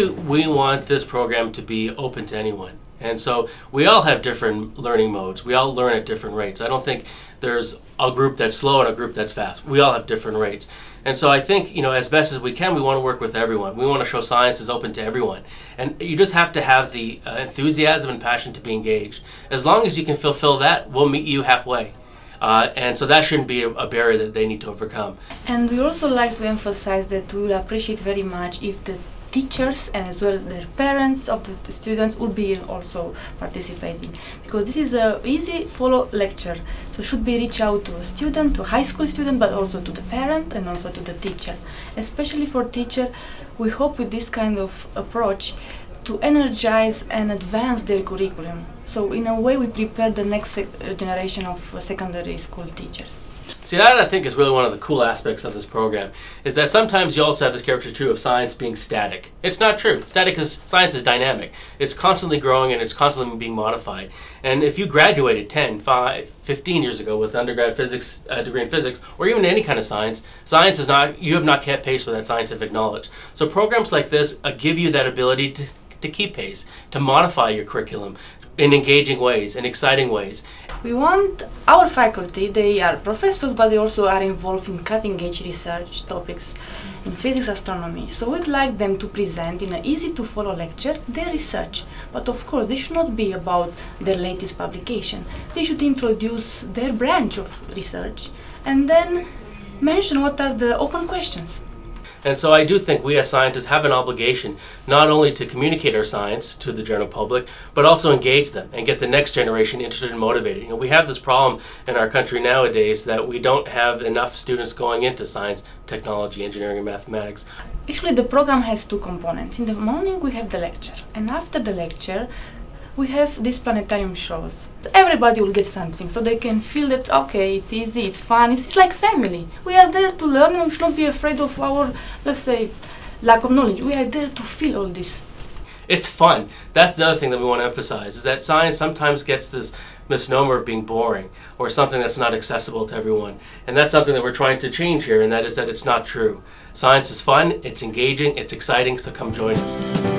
we want this program to be open to anyone. And so we all have different learning modes. We all learn at different rates. I don't think there's a group that's slow and a group that's fast. We all have different rates. And so I think, as best as we can, we want to work with everyone. We want to show science is open to everyone. And you just have to have the enthusiasm and passion to be engaged. As long as you can fulfill that, we'll meet you halfway. And so that shouldn't be a barrier that they need to overcome. And we also like to emphasize that we will appreciate very much if the teachers and as well their parents of the students will be also participating, because this is a easy follow lecture, so should be reach out to a student, to a high school student, but also to the parent and also to the teacher. Especially for teacher, we hope with this kind of approach to energize and advance their curriculum, so in a way we prepare the next generation of secondary school teachers. See, that I think is really one of the cool aspects of this program, is that sometimes you also have this caricature too of science being static. It's not true. Science is dynamic. It's constantly growing and it's constantly being modified. And if you graduated 10, 5, 15 years ago with undergrad physics, degree in physics, or even any kind of science, you have not kept pace with that scientific knowledge. So programs like this give you that ability to keep pace, to modify your curriculum in engaging ways, in exciting ways. We want our faculty, they are professors, but they also are involved in cutting-edge research topics in physics, astronomy. So we'd like them to present in an easy-to-follow lecture their research. But of course, this should not be about their latest publication. They should introduce their branch of research and then mention what are the open questions. And so I do think we as scientists have an obligation not only to communicate our science to the general public, but also engage them and get the next generation interested and motivated. We have this problem in our country nowadays that we don't have enough students going into science, technology, engineering, and mathematics. Actually, the program has two components. In the morning we have the lecture, and after the lecture we have these planetarium shows. Everybody will get something, so they can feel that, okay, it's easy, it's fun, it's like family. We are there to learn, and we should not be afraid of our, let's say, lack of knowledge. We are there to feel all this. It's fun. That's the other thing that we want to emphasize, is that science sometimes gets this misnomer of being boring, or something that's not accessible to everyone. And that's something that we're trying to change here, and that is that it's not true. Science is fun, it's engaging, it's exciting, so come join us.